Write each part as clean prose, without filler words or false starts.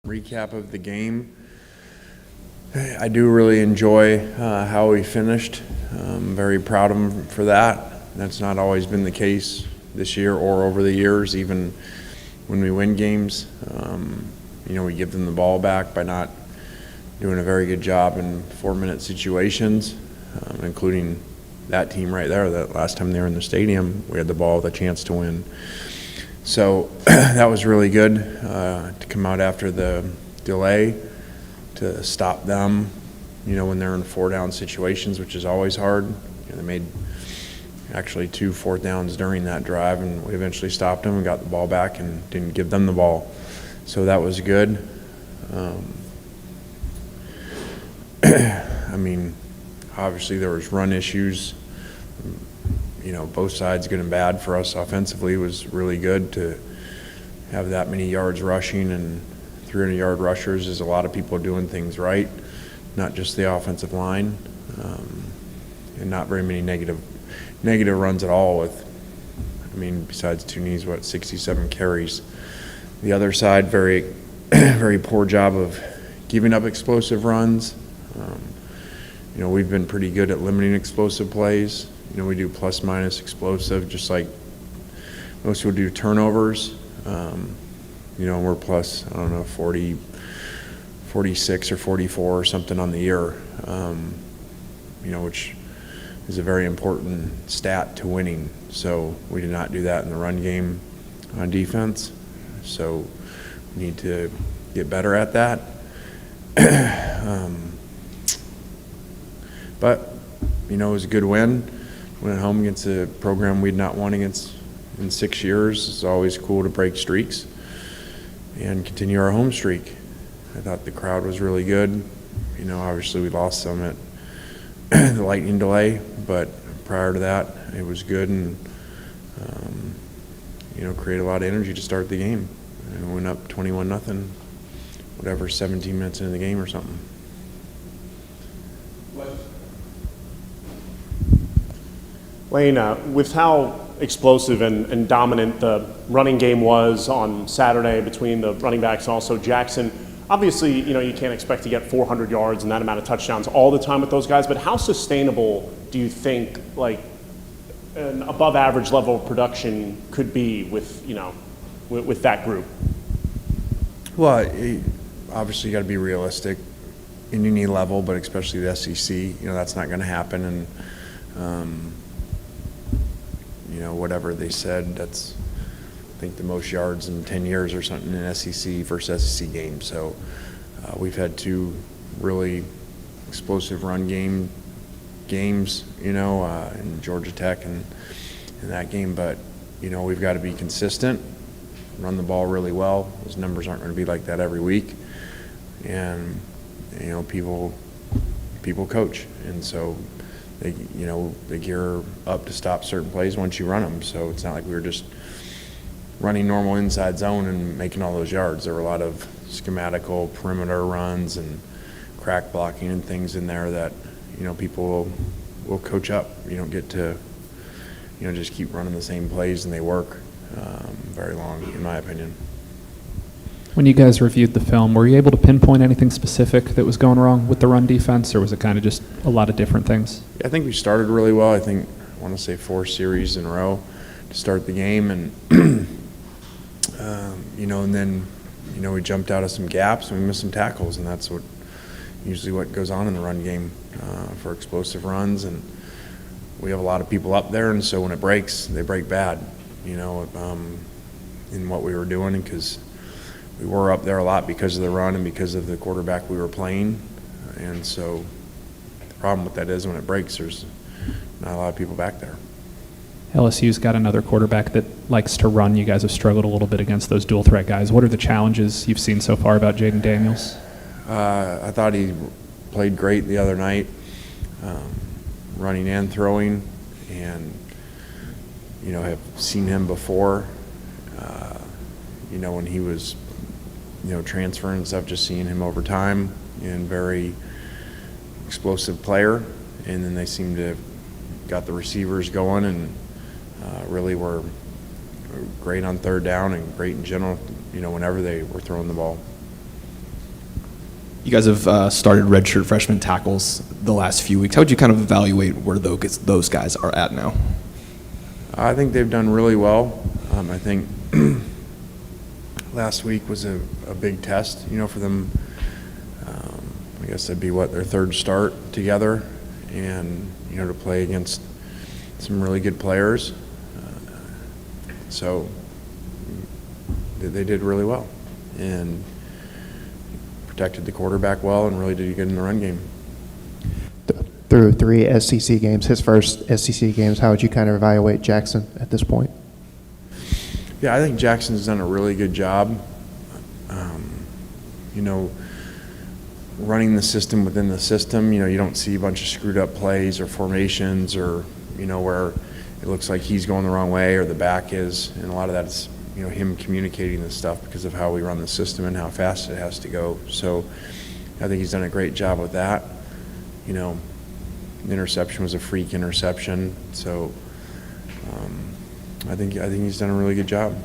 Recap of the game. I do really enjoy how we finished. I'm very proud of them for that. That's not always been the case this year or over the years, even when we win games. We give them the ball back by not doing a very good job in 4-minute situations, including that team right there. That last time they were in the stadium, we had the ball with a chance to win. So that was really good to come out after the delay to stop them, when they're in 4-down situations, which is always hard. They made actually 2 4th downs during that drive, and we eventually stopped them and got the ball back and didn't give them the ball. So that was good. Obviously there was run issues. Both sides good and bad. For us offensively, it was really good to have that many yards rushing, and 300-yard rushers is a lot of people doing things right, not just the offensive line, and not very many negative runs at all with, besides two knees, 67 carries. The other side, very, very poor job of giving up explosive runs. We've been pretty good at limiting explosive plays. We do plus-minus explosive, just like most people do turnovers. We're plus, 40, 46 or 44 or something on the year, which is a very important stat to winning. So we did not do that in the run game on defense. So we need to get better at that. But, it was a good win. Went home against a program we'd not won against in 6 years. It's always cool to break streaks and continue our home streak. I thought the crowd was really good. Obviously we lost some at the lightning delay, but prior to that, it was good and, created a lot of energy to start the game. And we went up 21-0, 17 minutes into the game or something. Lane, with how explosive and dominant the running game was on Saturday between the running backs and also Jackson, obviously, you can't expect to get 400 yards and that amount of touchdowns all the time with those guys, but how sustainable do you think, an above-average level of production could be with, with that group? Well, obviously you got to be realistic in any level, but especially the SEC, that's not going to happen. And, whatever they said, that's, I think, the most yards in 10 years or something in SEC versus SEC games. So we've had 2 really explosive run games, in Georgia Tech and in that game. But, we've got to be consistent, run the ball really well. Those numbers aren't going to be like that every week. And, people coach. And so they gear up to stop certain plays once you run them. So it's not like we were just running normal inside zone and making all those yards. There were a lot of schematical perimeter runs and crack blocking and things in there that, people will coach up. You don't get to, just keep running the same plays and they work very long, in my opinion. When you guys reviewed the film, were you able to pinpoint anything specific that was going wrong with the run defense, or was it kind of just a lot of different things? Yeah, I think we started really well. I want to say 4 series in a row to start the game, and and then we jumped out of some gaps and we missed some tackles, and that's usually what goes on in the run game for explosive runs. And we have a lot of people up there, and so when it breaks, they break bad. In what we were doing, because we were up there a lot because of the run and because of the quarterback we were playing. And so the problem with that is when it breaks, there's not a lot of people back there. LSU's got another quarterback that likes to run. You guys have struggled a little bit against those dual threat guys. What are the challenges you've seen so far about Jaden Daniels? I thought he played great the other night, running and throwing, and have seen him before. When he was transferring and stuff, just seeing him over time, and very explosive player. And then they seem to have got the receivers going and really were great on 3rd down and great in general, whenever they were throwing the ball. You guys have started redshirt freshman tackles the last few weeks. How would you kind of evaluate where those guys are at now? I think they've done really well. I think last week was a big test, for them. I guess that'd be their third start together, and to play against some really good players. So they did really well and protected the quarterback well and really did good in the run game. Through 3 SEC games, his first SEC games, how would you kind of evaluate Jackson at this point? Yeah, I think Jackson's done a really good job. Running the system within the system. You don't see a bunch of screwed up plays or formations or, where it looks like he's going the wrong way or the back is. And a lot of that is, him communicating this stuff because of how we run the system and how fast it has to go. So I think he's done a great job with that. The interception was a freak interception. So I think he's done a really good job.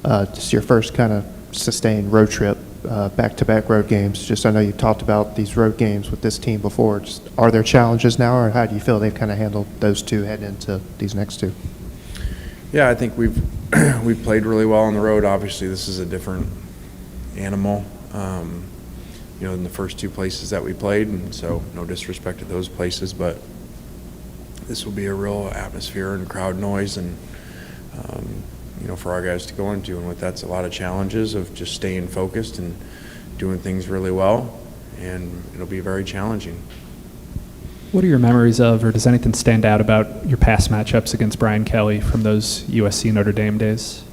Just your first kind of sustained road trip, back-to-back road games. Just I know you talked about these road games with this team before. Just, are there challenges now, or how do you feel they've kind of handled those two heading into these next two? Yeah, I think we've played really well on the road. Obviously, this is a different animal, than the first two places that we played, and so no disrespect to those places, but this will be a real atmosphere and crowd noise and for our guys to go into, and with that's a lot of challenges of just staying focused and doing things really well, and it'll be very challenging. What are your memories of, or does anything stand out about your past matchups against Brian Kelly from those USC Notre Dame days?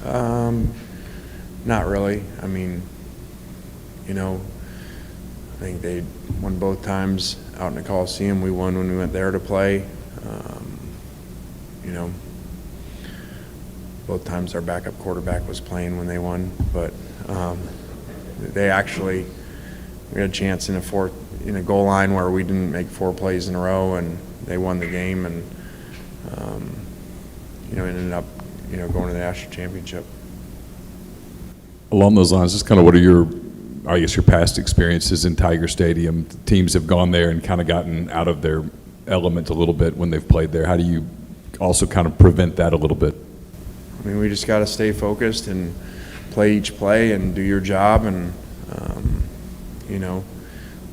Not really. I mean, I think they won both times out in the Coliseum. We won when we went there to play. Both times our backup quarterback was playing when they won, but we had a chance in a goal line where we didn't make 4 plays in a row, and they won the game, and ended up going to the national championship. Along those lines, just kind of what are your past experiences in Tiger Stadium? Teams have gone there and kind of gotten out of their element a little bit when they've played there. How do you also kind of prevent that a little bit? I mean, we just got to stay focused and play each play and do your job. And,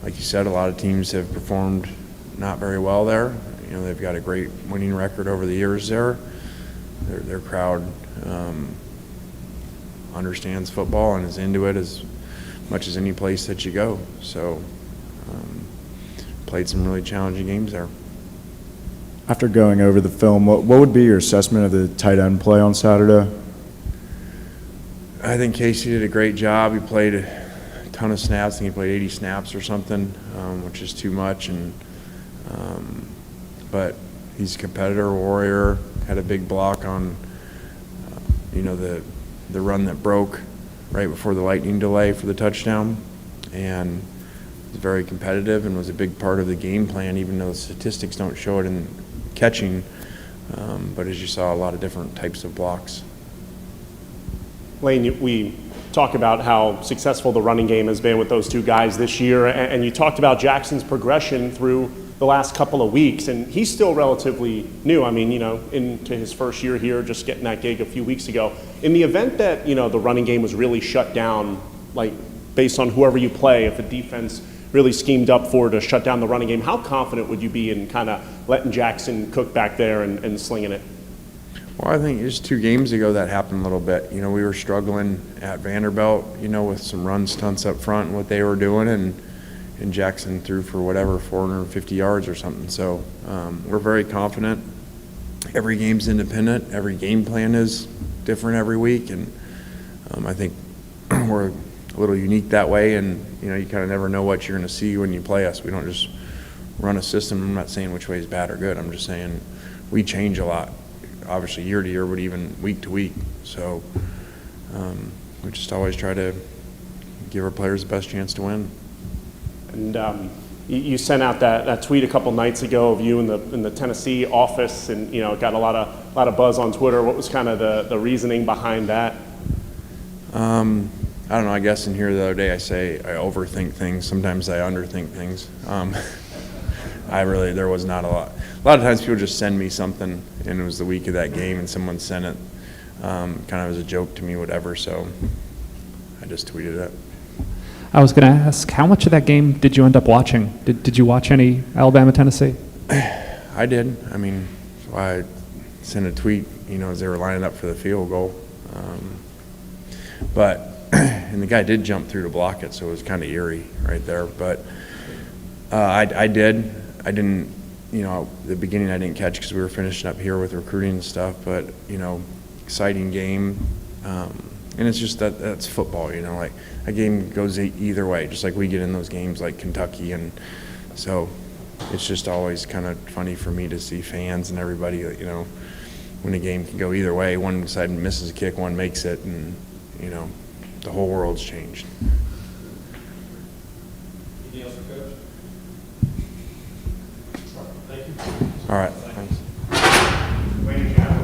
like you said, a lot of teams have performed not very well there. They've got a great winning record over the years there. Their crowd understands football and is into it as much as any place that you go. So played some really challenging games there. After going over the film, what would be your assessment of the tight end play on Saturday? I think Casey did a great job. He played a ton of snaps. I think he played 80 snaps or something, which is too much. But he's a competitor, warrior, had a big block on, the run that broke right before the lightning delay for the touchdown. And was very competitive and was a big part of the game plan, even though the statistics don't show it in catching. But as you saw, a lot of different types of blocks. Lane, we talk about how successful the running game has been with those two guys this year, and you talked about Jackson's progression through the last couple of weeks, and he's still relatively new. I mean, into his first year here, just getting that gig a few weeks ago. In the event that, the running game was really shut down, like based on whoever you play, if a defense really schemed up for to shut down the running game, how confident would you be in kind of letting Jackson cook back there and slinging it? Well, I think just 2 games ago that happened a little bit. We were struggling at Vanderbilt, with some run stunts up front and what they were doing, and Jackson threw for 450 yards or something. So we're very confident. Every game's independent. Every game plan is different every week, and I think we're a little unique that way, and you kind of never know what you're going to see when you play us. We don't just run a system. I'm not saying which way is bad or good. I'm just saying we change a lot, obviously year to year, but even week to week. So we just always try to give our players the best chance to win. And you sent out that tweet a couple nights ago of you in the Tennessee office, and it got a lot of buzz on Twitter. What was kind of the reasoning behind that? I don't know, I guess in here the other day I say I overthink things. Sometimes I underthink things. There was not a lot. A lot of times people just send me something, and it was the week of that game, and someone sent it kind of as a joke to me, whatever, so I just tweeted it. I was going to ask, how much of that game did you end up watching? Did you watch any Alabama-Tennessee? I did. I mean, I sent a tweet, as they were lining up for the field goal. And the guy did jump through to block it, so it was kind of eerie right there. But I did. I didn't, the beginning I didn't catch because we were finishing up here with recruiting and stuff. But, exciting game. And it's just that's football, like a game goes either way, just like we get in those games like Kentucky. And so it's just always kind of funny for me to see fans and everybody, when a game can go either way. One side misses a kick, one makes it, and, the whole world's changed. Anything else for Coach? Thank you. All right.